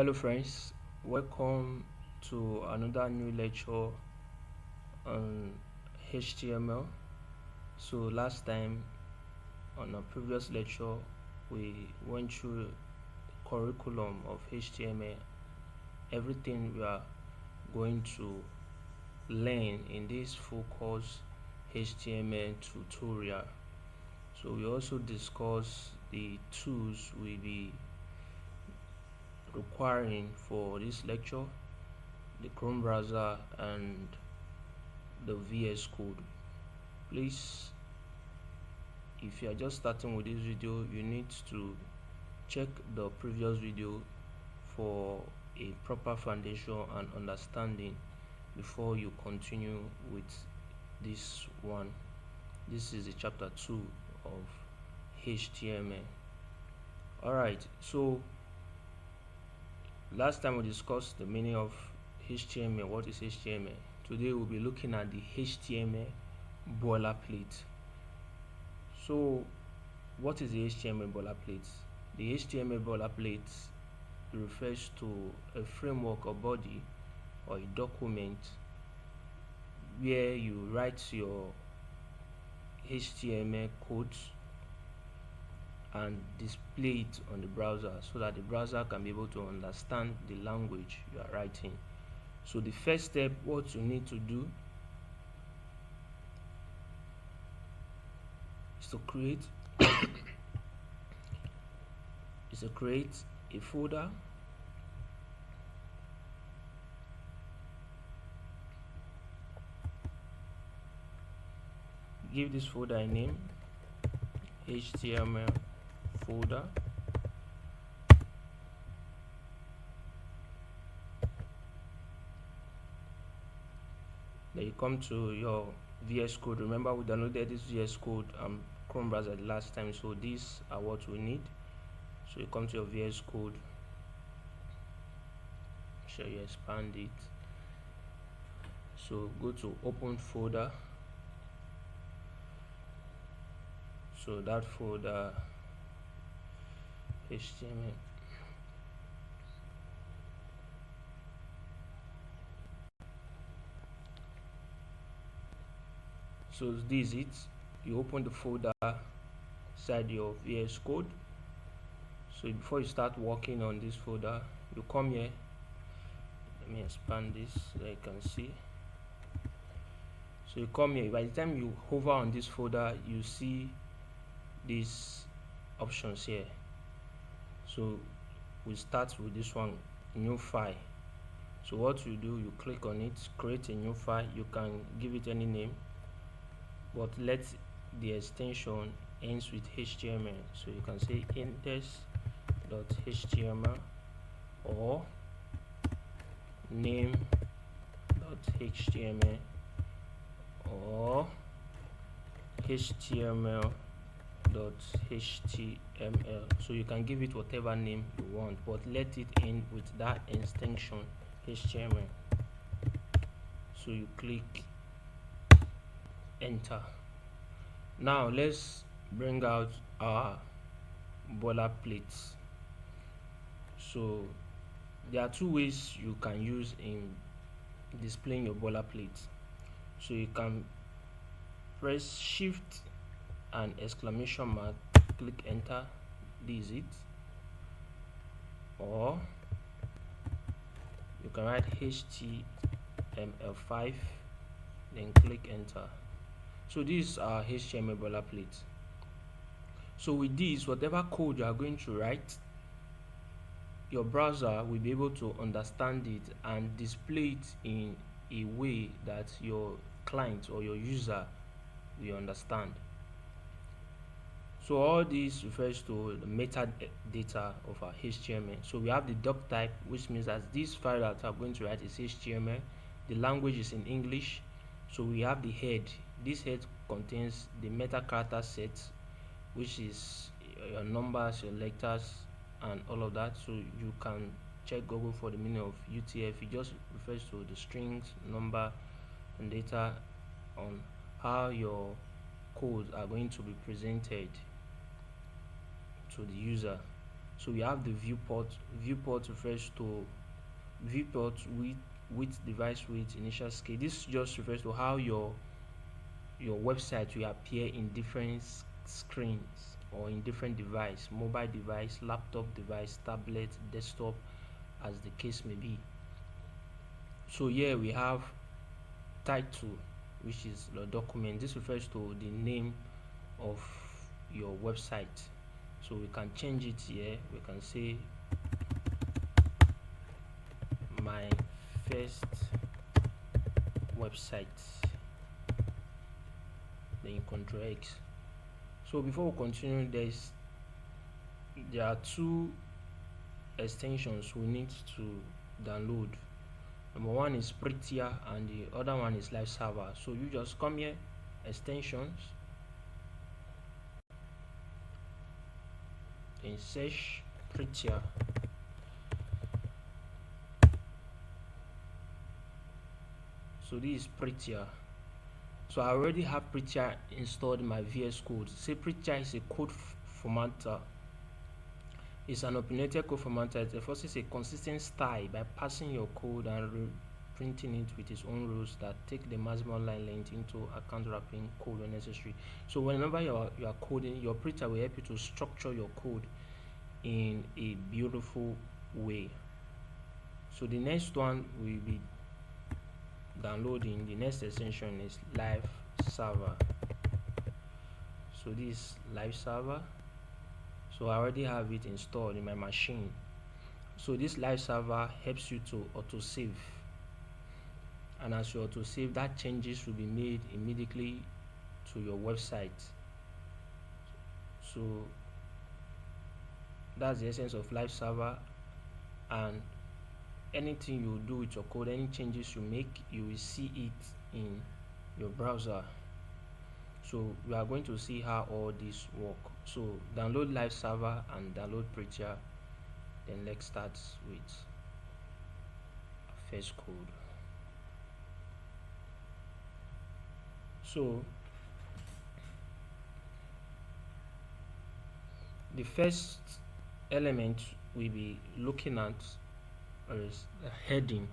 Hello friends, welcome to another new lecture on HTML. So last time on a previous lecture we went through the curriculum of HTML, everything we are going to learn in this full course HTML tutorial. So we also discuss the tools we'll be requiring for this lecture, the Chrome browser and the VS Code. Please, if you are just starting with this video, you need to check the previous video for a proper foundation and understanding before you continue with this one. This is the chapter 2 of HTML. Alright, so last time we discussed the meaning of HTML. What is HTML? Today we'll be looking at the HTML boilerplate. So what is the HTML boilerplate? The HTML boilerplate refers to a framework or body or a document where you write your HTML codes and display it on the browser so that the browser can be able to understand the language you are writing. So the first step, what you need to do is to create a folder. Give this folder a name, HTML folder. Then you come to your VS Code. Remember, we downloaded this VS Code and Chrome browser the last time, so these are what we need. So you come to your VS Code, so you expand it. So go to open folder. So that folder, HTML. So this is it. You open the folder inside your VS Code. So before you start working on this folder, you come here. Let me expand this so you can see. So you come here. By the time you hover on this folder, you see these options here. So we start with this one, new file. So what you do, you click on it, create a new file. You can give it any name, but let the extension ends with HTML. So you can say index.html or name.html or html.html. So you can give it whatever name you want, but let it end with that extension HTML. So you click enter. Now let's bring out our boilerplates. So there are two ways you can use in displaying your boilerplate. So you can press shift and exclamation mark, click enter, this is it, or you can write HTML5 then click enter. So this is our HTML boilerplate. So with this, whatever code you are going to write, your browser will be able to understand it and display it in a way that your client or your user will understand. So all this refers to the metadata of our HTML. So we have the doc type, which means that this file that I'm going to write is HTML. The language is in English. So we have the head. This head contains the meta character set, which is your numbers, your letters, and all of that. So you can check Google for the meaning of UTF. It just refers to the strings, number, and data on how your codes are going to be presented to the user. So we have the viewport. Viewport refers to viewport with device width initial scale. This just refers to how your website will appear in different screens or in different device, mobile device, laptop device, tablet, desktop, as the case may be. So here we have title, which is the document. This refers to the name of your website. So we can change it here. We can say my first website, then Ctrl X. So before we continue, there are two extensions we need to download. Number one is Prettier and the other one is Live Server. So you just come here, extensions, then search Prettier. So this is Prettier. So I already have Prettier installed in my VS Code. Say Prettier is a code formatter. It's an opinionated code formatter. It enforces a consistent style by passing your code and printing it with its own rules that take the maximum line length into account, wrapping code when necessary. So whenever you are coding, your Prettier will help you to structure your code in a beautiful way. So the next one will be downloading. The next extension is Live Server. So this is Live Server. So I already have it installed in my machine. So this Live Server helps you to autosave, and as you autosave, that changes will be made immediately to your website. So that's the essence of Live Server, and anything you do with your code, any changes you make, you will see it in your browser. So we are going to see how all this work. So download Live Server and download Prettier. Then let's start with first code. So the first element we'll be looking at is the heading.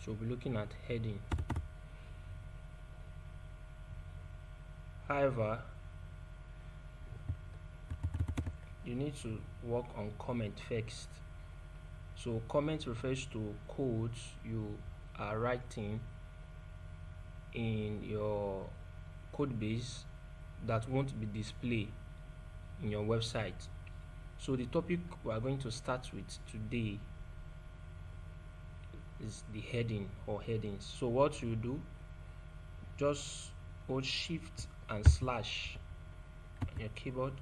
So we'll be looking at heading. However, you need to work on comment first. So comment refers to codes you are writing in your code base that won't be displayed in your website. So the topic we are going to start with today is the heading or headings. So what you do, just hold shift and slash on your keyboard,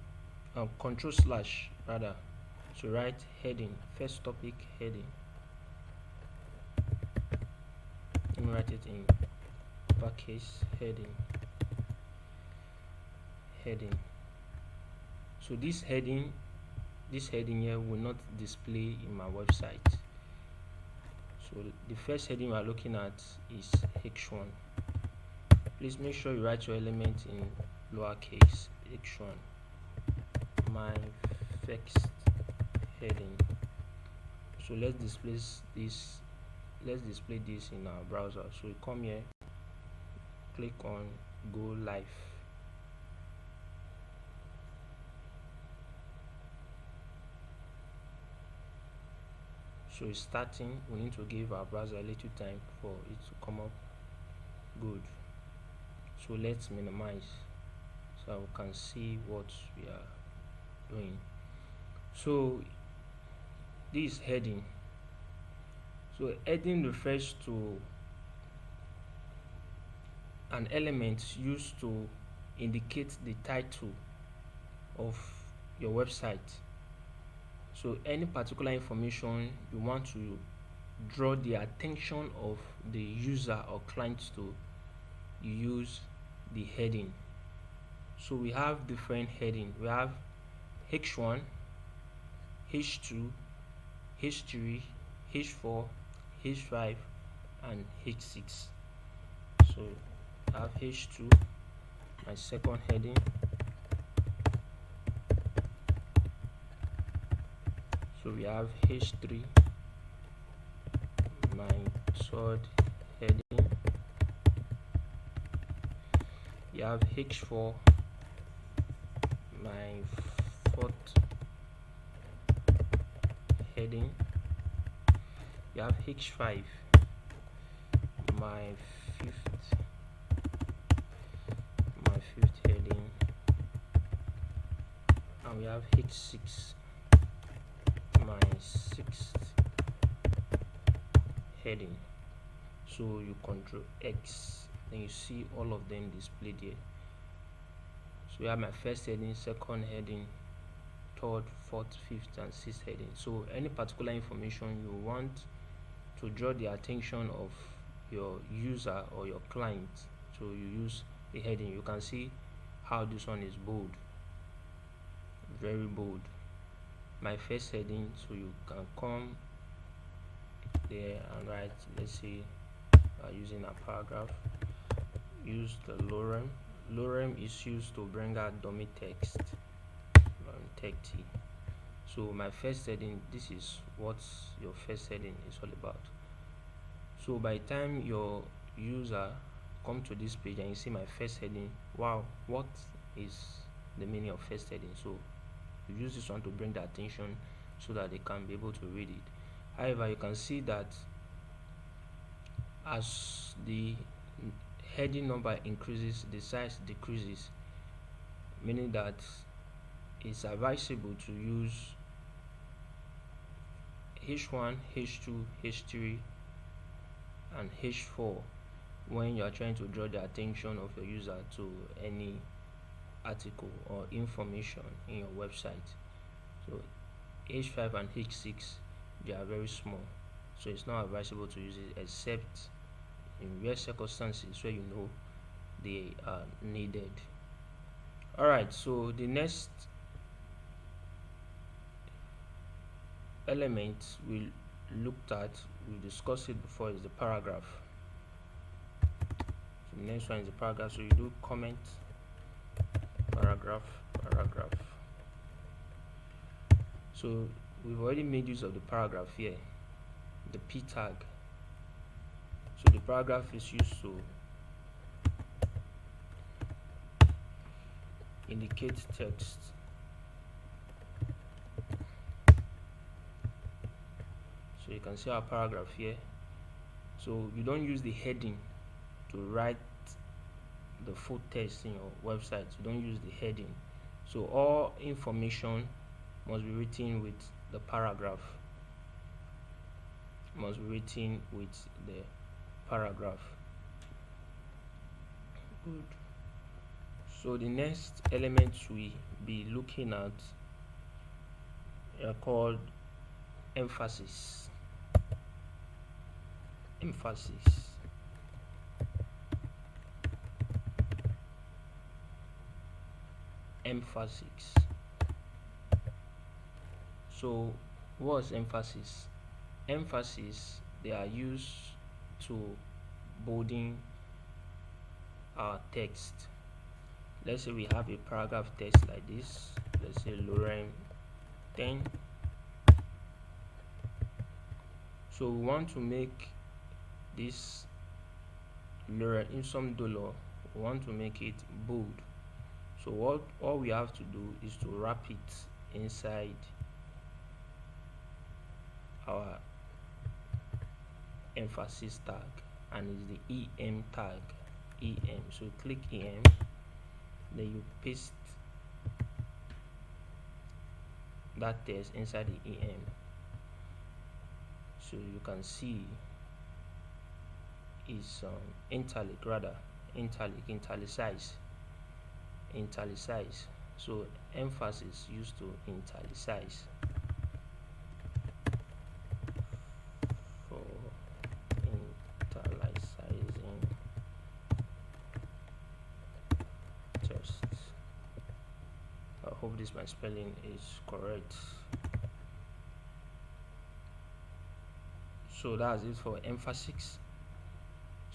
control slash rather, to write heading, first topic heading. Let me write it in uppercase, heading. So this heading here will not display in my website. So the first heading we are looking at is H1. Please make sure you write your element in lowercase. H1, my first heading. So let's display this in our browser. So you come here, click on go live. So it's starting. We need to give our browser a little time for it to come up good. So let's minimize so we can see what we are doing. So this heading. So heading refers to an element used to indicate the title of your website. So any particular information you want to draw the attention of the user or client to, you use the heading. So we have different heading. We have H1, H2, H3, H4, H5 and H6. So I have H2, my second heading. So we have H3, my third heading. You have H4, my fourth heading. You have H5, my fifth heading, and we have H6, my sixth heading. So you control X, then you see all of them displayed here. So we have my first heading, second heading, third, fourth, fifth, and sixth heading. So any particular information you want to draw the attention of your user or your client, so you use the heading. You can see how this one is bold, very bold. My first heading, so you can come there and write, let's say using a paragraph, use the lorem. Lorem is used to bring out dummy text on text. So my first heading, this is what your first heading is all about. So by the time your user come to this page and you see my first heading, wow, what is the meaning of first heading? So you use this one to bring the attention so that they can be able to read it. However, you can see that as the heading number increases, the size decreases, meaning that it's advisable to use H1, H2, H3, and H4 when you are trying to draw the attention of your user to any article or information in your website. So H5 and H6, they are very small, so it's not advisable to use it except in rare circumstances where you know they are needed. Alright, so the next element we looked at, we discussed it before, is the paragraph. So the next one is the paragraph. So you do comment, paragraph. So we've already made use of the paragraph here, the P tag. So the paragraph is used to indicate text. So you can see our paragraph here. So you don't use the heading to write the full text in your website. You don't use the heading. So all information must be written with the paragraph. Must be written with the paragraph. Good. So the next elements we be looking at are called emphasis. Emphasis. So what's emphasis? Emphasis, they are used to bolding our text. Let's say we have a paragraph text like this. Let's say lorem 10. So we want to make this lorem ipsum dolor, we want to make it bold. So all we have to do is to wrap it inside our emphasis tag, and it's the EM tag. So click EM, then you paste that text inside the EM. So you can see it's italicized. So emphasis used to italicize for italicizing text. I hope this my spelling is correct. So that's it for emphasis.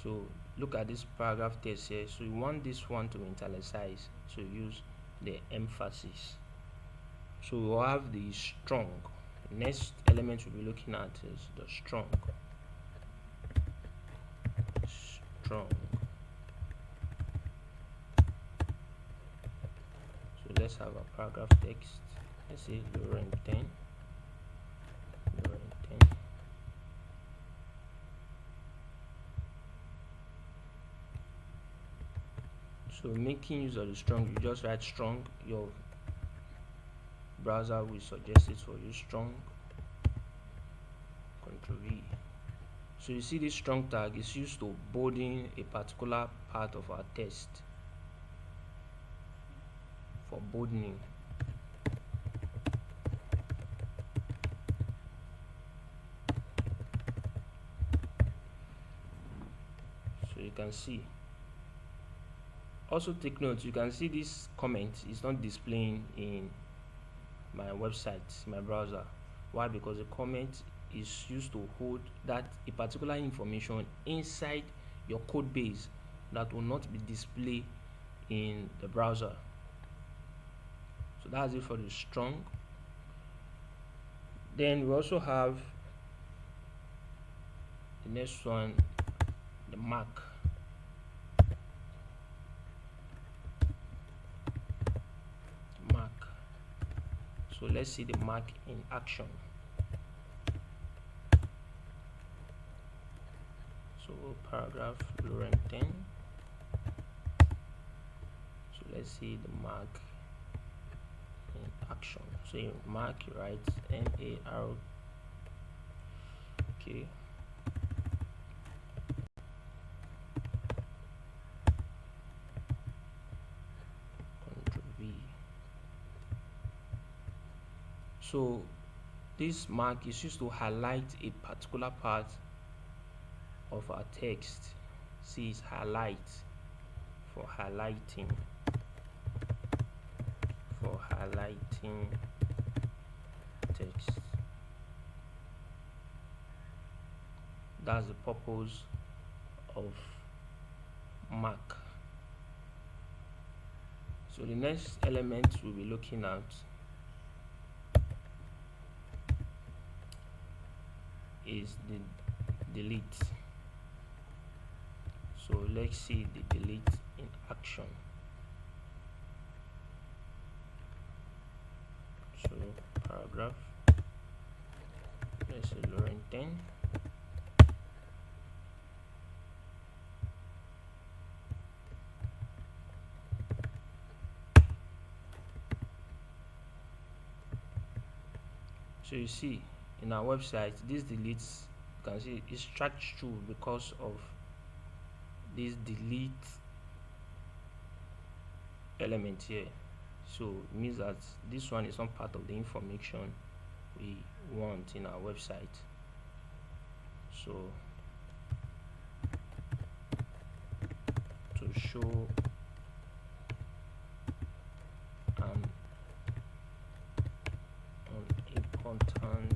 So look at this paragraph text here. So you want this one to italicize, so use the emphasis. So we'll have the strong. Next element we'll be looking at is the strong. Strong. So let's have a paragraph text. Let's say Lorem 10. Lorem 10. So making use of the strong, you just write strong. Your browser will suggest it for you, strong. Ctrl V. So you see this strong tag is used to bolding a particular part of our text, for bolding. So you can see. Also take note, you can see this comment is not displaying in my website, my browser. Why? Because the comment is used to hold that a particular information inside your code base that will not be displayed in the browser. So that's it for the strong. Then we also have the next one, the mark. So let's see the mark in action. So paragraph Lorem 10. So let's see the mark in action. So you mark, you write MAR. Okay. Ctrl V. So this mark is used to highlight a particular part of our text. See, it's highlight, for highlighting, text. That's the purpose of mark. So the next element we'll be looking at is the delete. So let's see the delete in action. So paragraph, let's say Lorem 10. So you see in our website, this deletes, you can see it's Chapter2 because of this delete element here. So it means that this one is not part of the information we want in our website. So to show an important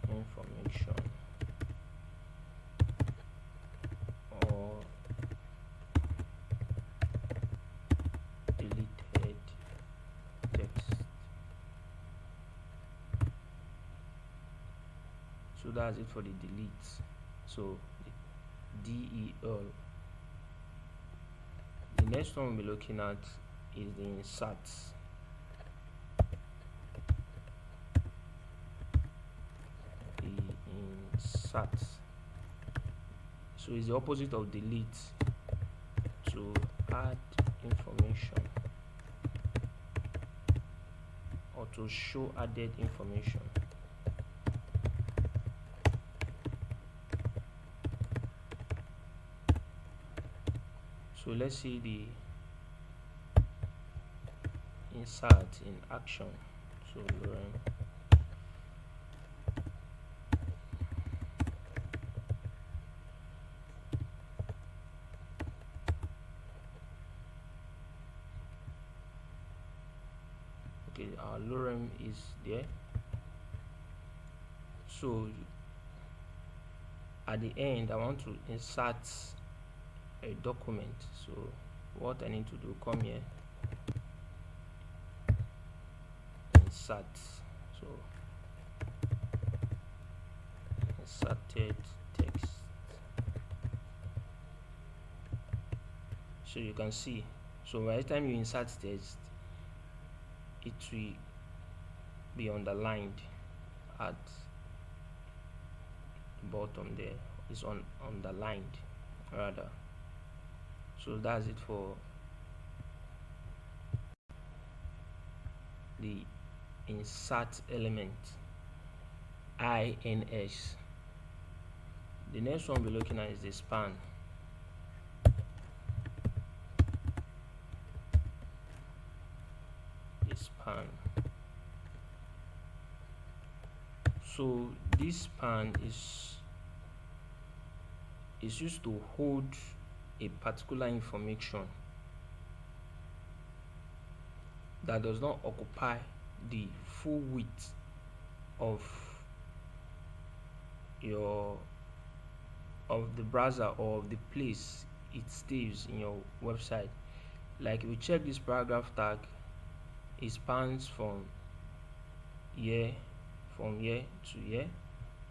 information or deleted text. So that's it for the delete. So DEL. The next one we'll be looking at is the insert. So it's the opposite of delete, to add information or to show added information. So let's see the insert in action. So okay, our lorem is there. So at the end I want to insert a document. So what I need to do, come here, insert. So inserted text. So you can see, so by the time you insert text, it will be underlined at the bottom there. It's underlined rather. So that's it for the insert element, ins. The next one we're looking at is the span. The span. So this span is used to hold a particular information that does not occupy the full width of the browser or of the place it stays in your website. Like if you check this paragraph tag, it spans from here to here.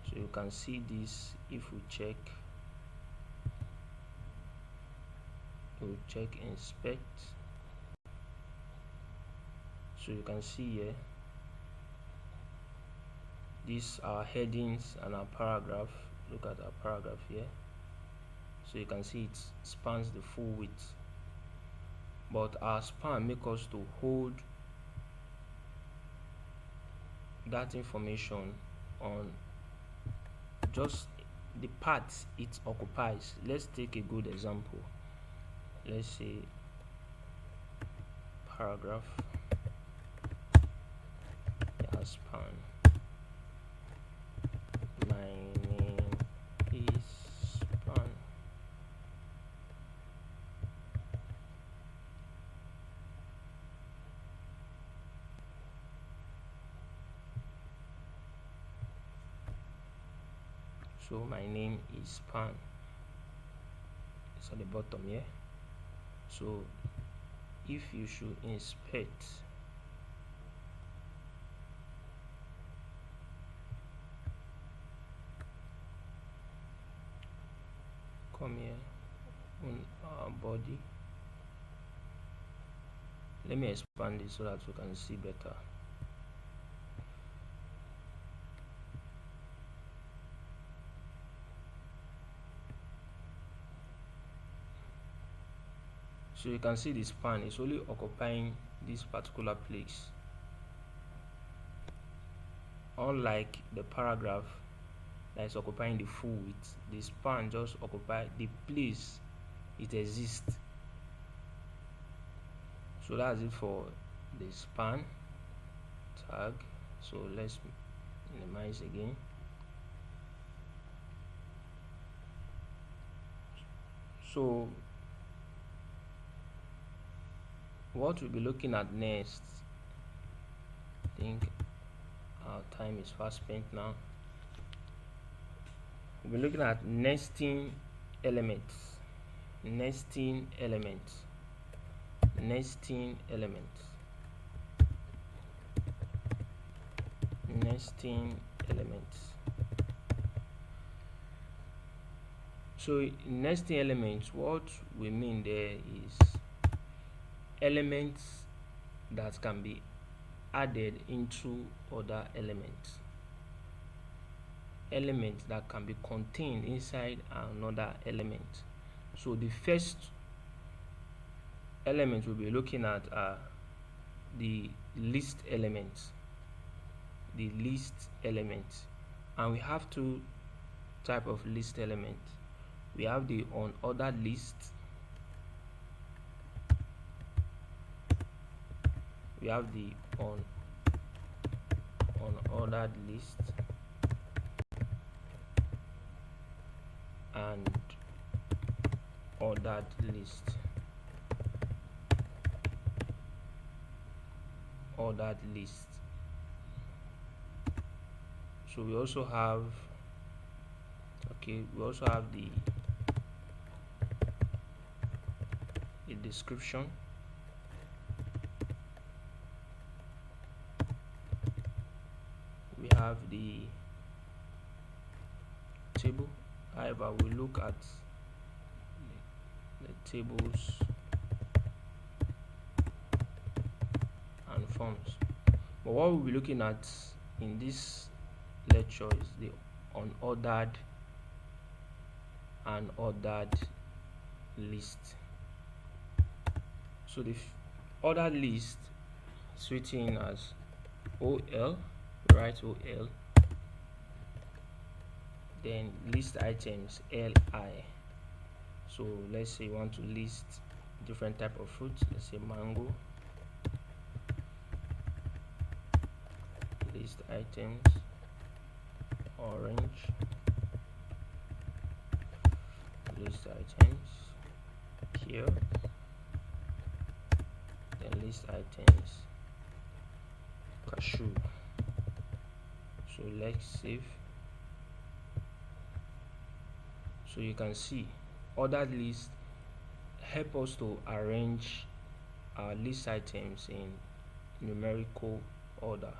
So you can see this if we check inspect. So you can see here, these are headings and our paragraph. Look at our paragraph here. So you can see it spans the full width, but our span makes us to hold that information on just the part it occupies. Let's take a good example. Let's say paragraph, span. My name is span. So my name is span. It's at the bottom here. So if you should inspect, come here on our body. Let me expand it so that we can see better. So you can see the span is only occupying this particular place, unlike the paragraph that is occupying the full width. The span just occupies the place it exists. So that's it for the span tag. So let's minimize again. So what we'll be looking at next, I think our time is fast spent now. We'll be looking at nesting elements. Nesting elements. Nesting elements. Nesting elements. So nesting elements, what we mean there is elements that can be added into other elements. Elements that can be contained inside another element. So the first element we'll be looking at are the list elements. The list elements, and we have two type of list elements. We have the unordered list. We have the unordered list and ordered list. Ordered list. So we also have, Okay, we also have the description. We have the table. However, we look at the tables and forms, but what we'll be looking at in this lecture is the unordered and ordered list. So the ordered list is written as OL, write OL, then list items LI. So let's say you want to list different type of fruits. Let's say mango. List items orange. List items pear. Then list items cashew. So let's save. So you can see ordered list help us to arrange our list items in numerical order.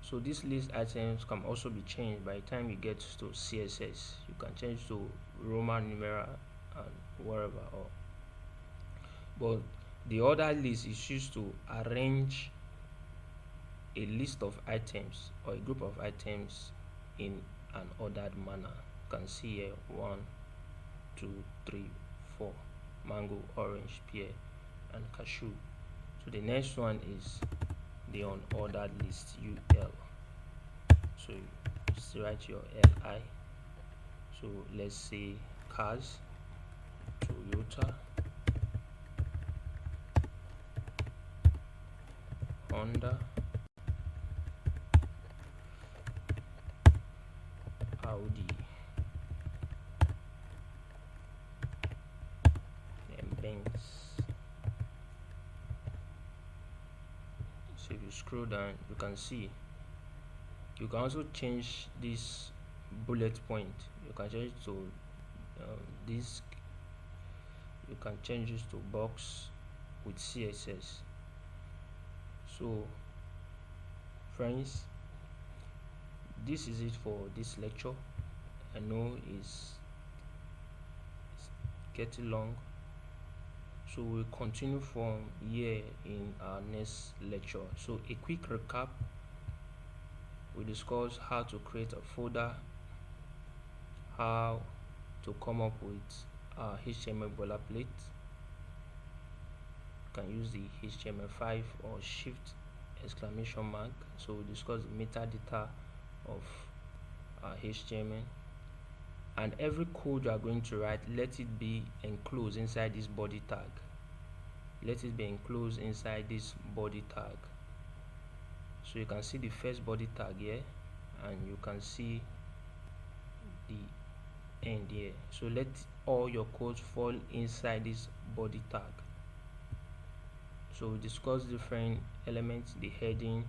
So these list items can also be changed by the time you get to CSS. You can change to Roman numeral and whatever. But the ordered list is used to arrange a list of items or a group of items in an ordered manner. You can see here 1, 2, 3, 4, mango, orange, pear, and cashew. So the next one is the unordered list, UL. So you write your LI. So let's say cars, Toyota, Honda, Audi, and Benz. So if you scroll down, you can see you can also change this bullet point. You can change it to this. You can change this to box with CSS. So friends, this is it for this lecture. I know it's getting long, so we'll continue from here in our next lecture. So a quick recap: we discussed how to create a folder, how to come up with HTML boilerplate. You can use the HTML5 or shift exclamation mark. So we discussed the metadata of HTML, and every code you are going to write, let it be enclosed inside this body tag. Let it be enclosed inside this body tag. So you can see the first body tag here, and you can see the end here. So let all your codes fall inside this body tag. So we discuss different elements: the heading,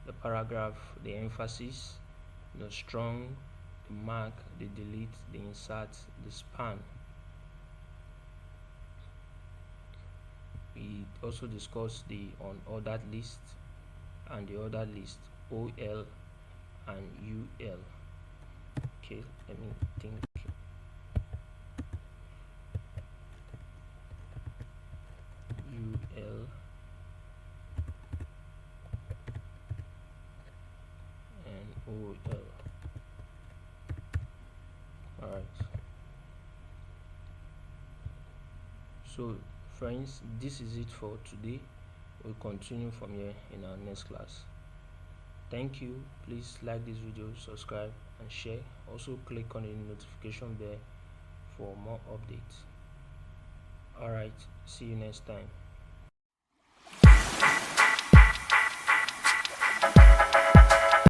the paragraph, the emphasis, the strong, the mark, the delete, the insert, the span. We also discuss the unordered list and the ordered list, OL and UL. Okay, let me think. UL and OL. Alright. So friends, this is it for today. We'll continue from here in our next class. Thank you. Please like this video, subscribe and share. Also click on the notification bell for more updates. Alright, see you next time.